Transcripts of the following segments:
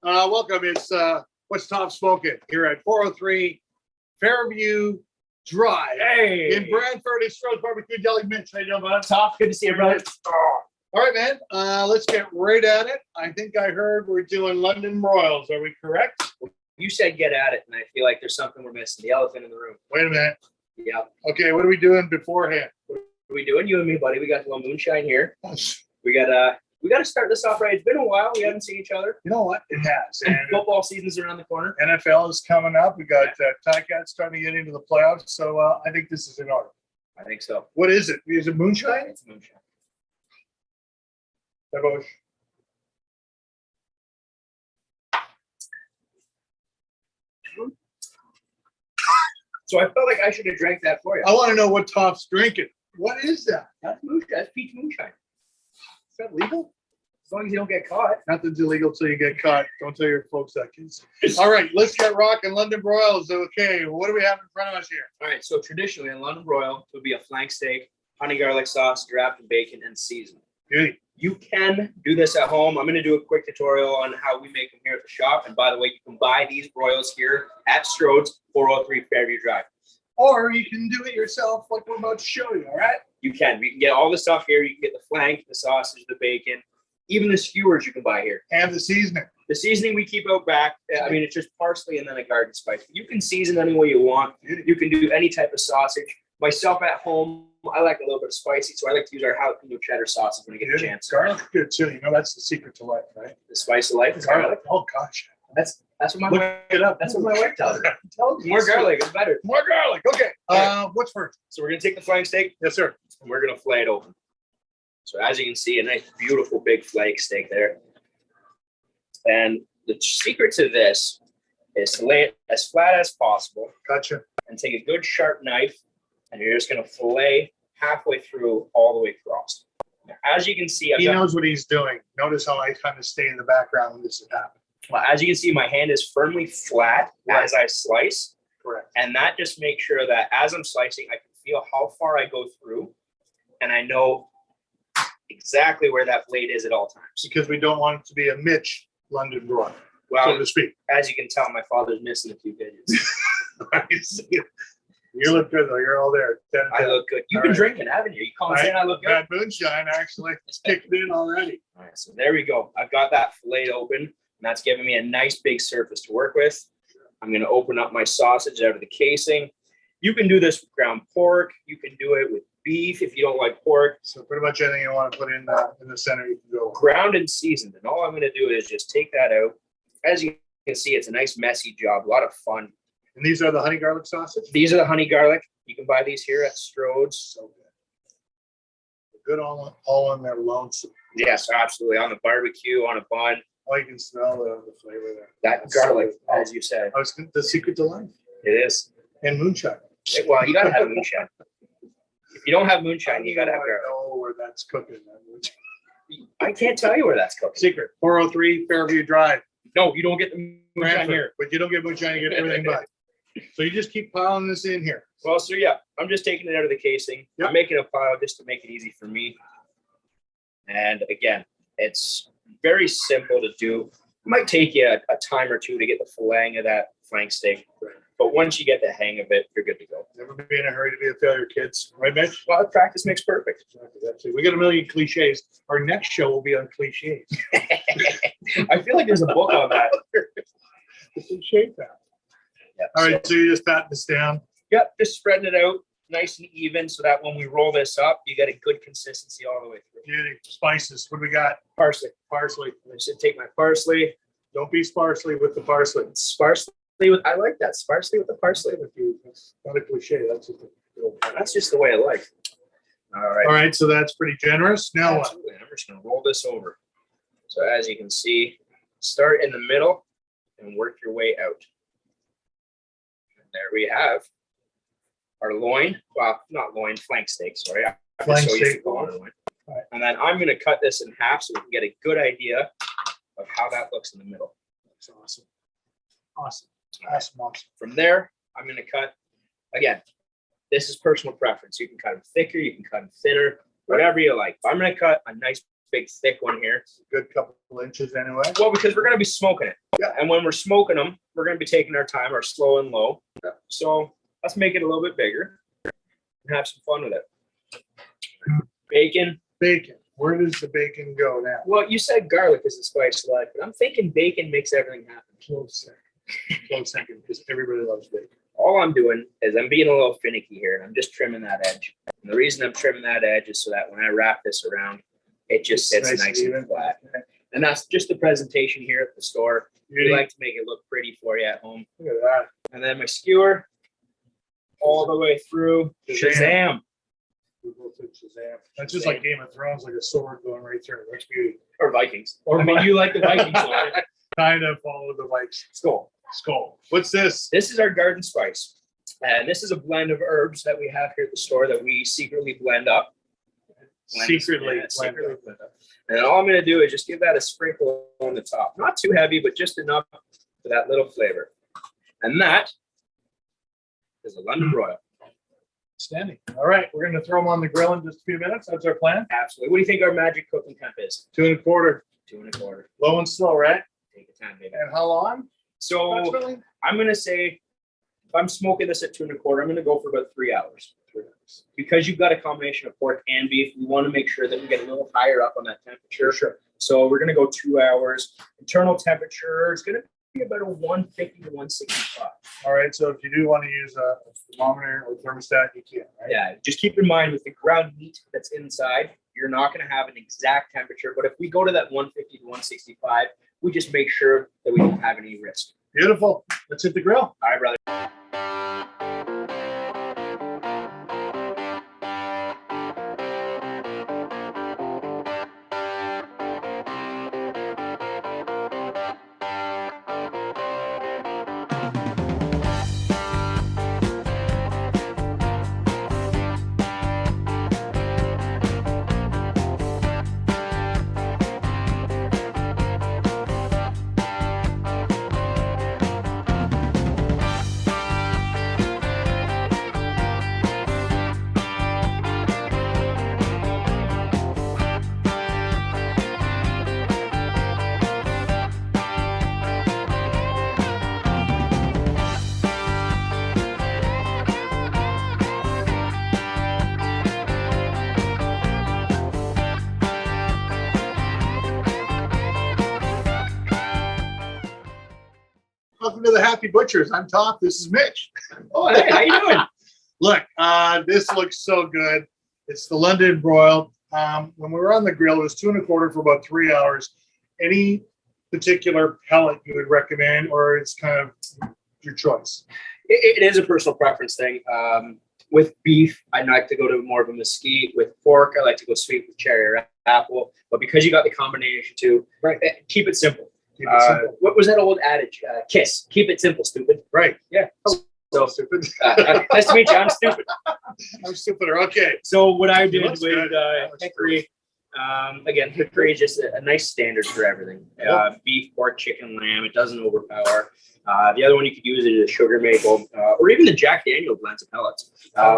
Welcome. It's what's Toff Smoking here at 403 Fairview Drive. Hey, In Brantford. It's Strodes BBQ and Deli. Mitch, how you doing, bud? Toff, good to see you, brother. All right, man. Let's get right at it. I think I heard we're doing London Royals. Are we correct? You said get at it, and I feel like there's something we're missing. The elephant in the room. Wait a minute. Yeah. Okay, what are we doing beforehand? What are we doing? You and me, buddy. We got a little moonshine here. We got to start this off right. It's been a while. We haven't seen each other. You know what? It has. And And football season's around the corner. NFL is coming up. We got Ticats starting to get into the playoffs. So I think this is in order. I think so. What is it? Is it moonshine? It's moonshine. Babosh. So I felt like I should have drank that for you. I want to know what Toff's drinking. What is that? That's moonshine. That's peach moonshine. Is that legal? As long as you don't get caught. Nothing's illegal till you get caught. Don't tell your folks that, kids. All right, let's get rocking. London Broils. Okay, what do we have in front of us here? All right. So traditionally in London broil, it would be a flank steak, honey garlic sauce, wrapped in bacon, and seasoned. Beauty. You can do this at home. I'm going to do a quick tutorial on how we make them here at the shop. And by the way, you can buy these broils here at Strodes, 403 Fairview Drive. Or you can do it yourself like we're about to show you, all right? You can. We can get all the stuff here. You can get the flank, the sausage, the bacon, even the skewers you can buy here. And the seasoning. The seasoning we keep out back. I mean, it's just parsley and then a garden spice. You can season any way you want. You can do any type of sausage. Myself at home, I like a little bit of spicy, so I like to use our jalapeno cheddar sausage when I get a chance. Garlic good too. You know that's the secret to life, right? The spice of life is garlic. Oh gosh. That's what my Look wife, it up. that's what my wife tells me. More garlic is better. More garlic. Okay. What's first? So we're gonna take the flank steak Yes, sir. and we're gonna fillet it open. So as you can see, a nice, beautiful big flank steak there. And the secret to this is to lay it as flat as possible Gotcha. and take a good sharp knife, and you're just gonna fillet halfway through all the way across. Now, as you can see, He knows what he's doing. Notice how I kind of stay in the background when this is happening. well, as you can see, my hand is firmly flat Right. as I slice. Correct. And that just makes sure that as I'm slicing, I can feel how far I go through, and I know exactly where that blade is at all times. Because we don't want it to be a Mitch London broil, so Well, to speak. as you can tell, my father's missing a few digits. You look good though. You're all there. 10 and I 10. look good. You've All been right. drinking, haven't you? You call me saying I look good? That moonshine actually it's kicked in already. All right, so there we go. I've got that fillet open, and that's giving me a nice big surface to work with. I'm going to open up my sausage out of the casing. You can do this with ground pork. You can do it with beef if you don't like pork. So pretty much anything you want to put in the center, you can go with. Ground and seasoned. And all I'm going to do is just take that out. As you can see, it's a nice messy job, a lot of fun. And these are the honey garlic sausage. These are the honey garlic. You can buy these here at Strodes. So good. Good all in their lonesome. Yes, absolutely. On the barbecue, on a bun. Oh, you can smell the flavor there. That That's garlic, so good. as you said, I was the secret to life it is. and moonshine. Well, you got to have moonshine. If you don't have moonshine, you got to have I garlic. know where that's cooking. That moonshine. I can't tell you where that's cooking. Secret 403 Fairview Drive. No, you don't get the moonshine Brantford. here. But you don't get moonshine, you get everything but. So you just keep piling this in here. Well, so yeah, I'm just taking it out of the casing. Yep. I'm making a pile just to make it easy for me. And again, it's very simple to do. It might take you a time or two to get the filleting of that flank steak. But once you get the hang of it, you're good to go. Never be in a hurry to be a failure, kids. Right, Mitch? Well, practice makes perfect. That's it. We got a million cliches. Our next show will be on cliches. I feel like there's a book on that. The cliche path. Yep. All right, so you just patting this down. Yep, just spreading it out nice and even so that when we roll this up, you get a good consistency all the way through. Beauty. Spices. What do we got? Parsley. Parsley. I'm just gonna take my parsley. Don't be sparsely with the parsley. Sparsely with, I like that. Sparsely with the parsley. That's not a cliche. That's just That's just the way I like. All right. all right. So that's pretty generous. Now what? Absolutely. I'm just gonna roll this over. So as you can see, start in the middle and work your way out. And there we have our loin. Well, not loin, flank steak. Sorry. I'm Flank so used to steak. calling it loin. All right. And then I'm gonna cut this in half so we can get a good idea of how that looks in the middle. That's awesome. Awesome. Awesome. Awesome. From there, I'm gonna cut again. This is personal preference. You can cut them thicker, you can cut them thinner, whatever you like. But I'm gonna cut a nice big thick one here. Good couple inches anyway. Well, because we're going to be smoking it. Yeah. And when we're smoking them, we're going to be taking our time, our slow and low. Yeah. So let's make it a little bit bigger and have some fun with it. Bacon. Bacon. Where does the bacon go now? Well, you said garlic is the spice select, but I'm thinking bacon makes everything happen. Close second. Close second, because everybody loves bacon. All I'm doing is I'm being a little finicky here, and I'm just trimming that edge. And the reason I'm trimming that edge is so that when I wrap this around, it just sits nice and flat. And that's just the presentation here at the store. We like to make it look pretty for you at home. Look at that. And then my skewer all the way through. Shazam. We both did Shazam. That's just like Game of Thrones, like a sword going right through. That's beauty. Or Vikings. I mean, you like the Vikings one. Kind of follow the Vikes. Skull. What's this? This is our garden spice. And this is a blend of herbs that we have here at the store that we secretly blend up. Secretly blend up. And all I'm going to do is just give that a sprinkle on the top. Not too heavy, but just enough for that little flavor. And that is a London broil. Standing. All right, we're going to throw them on the grill in just a few minutes. That's our plan. Absolutely. What do you think our magic cooking temp is? 2 1/4. 2 1/4. Low and slow, right? Take your time, baby. And how long? So I'm going to say, if I'm smoking this at 2 1/4, I'm going to go for about 3 hours. Because you've got a combination of pork and beef, we want to make sure that we get a little higher up on that temperature. Sure. So we're going to go 2 hours. Internal temperature is going to be about a 150 to 165. All right, so if you do want to use a thermometer or thermostat, you can, right? Yeah, just keep in mind with the ground meat that's inside, you're not going to have an exact temperature. But if we go to that 150 to 165, we just make sure that we don't have any risk. Beautiful. Let's hit the grill. All right, brother. Welcome to the Happy Butchers. I'm Toff. This is Mitch. Oh, hey, how you doing? Look, this looks so good. It's the London broil. When we were on the grill, it was 2 1/4 for about 3 hours. Any particular pellet you would recommend, or it's kind of your choice? It is a personal preference thing. With beef, I like to go to more of a mesquite. With pork, I like to go sweet with cherry or apple. But because you got the combination too, Right. Keep it simple. Keep it simple. What was that old adage? KISS. Keep it simple, stupid. Right. Yeah. So stupid. Nice to meet you. I'm stupid. I'm stupider. Okay. So what I did looks with good. hickory, again, hickory is just a nice standard for everything. Beef, pork, chicken, lamb. It doesn't overpower. The other one you could use is a sugar maple, or even the Jack Daniel blends of pellets.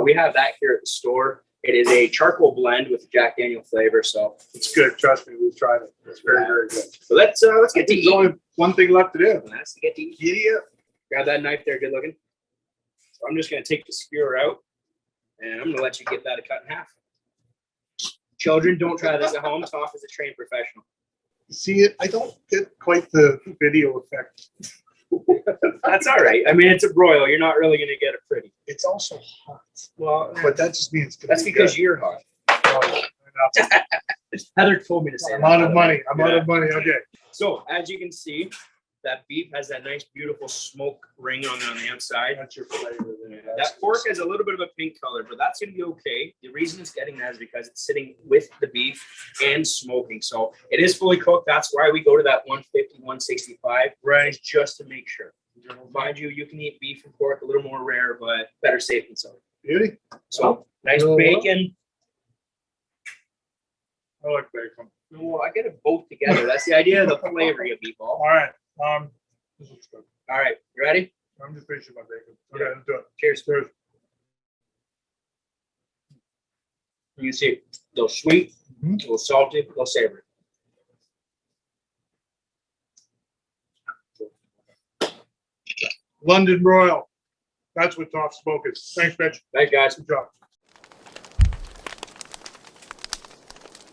We have that here at the store. It is a charcoal blend with Jack Daniel flavor, so It's good. Trust me. We've tried it. It's very, very good. So let's get to There's eat. only one thing left to do. And that's to get to eat. Giddy up. Grab that knife there, good looking. So I'm just going to take the skewer out, and I'm going to let you get that cut in half. Children, don't try this at home. Toff is a trained professional. See it? I don't get quite the video effect. That's all right. I mean, it's a broil. You're not really going to get it pretty. It's also hot. Well, But that just means that's because you're hot. Heather told me to say I'm that. out of money. I'm out of money. Okay. So as you can see, that beef has that nice, beautiful smoke ring on the outside. That's your flavor. That pork has a little bit of a pink color, but that's going to be okay. The reason it's getting that is because it's sitting with the beef and smoking. So it is fully cooked. That's why we go to that 150, 165, Right. just to make sure. Mind you, you can eat beef and pork a little more rare, but better safe than sorry. Beauty. So nice Well, bacon. I like bacon. Well, I get it both together. That's the idea of the flavor, you meatball. All right. This looks good. All right, you ready? I'm just finishing my bacon. Okay, let's do it. Cheers. Cheers. You can see a little sweet, a little salty, a little savory. London broil. That's what Toff Smoking. Thanks, Mitch. Thanks, guys. Good job.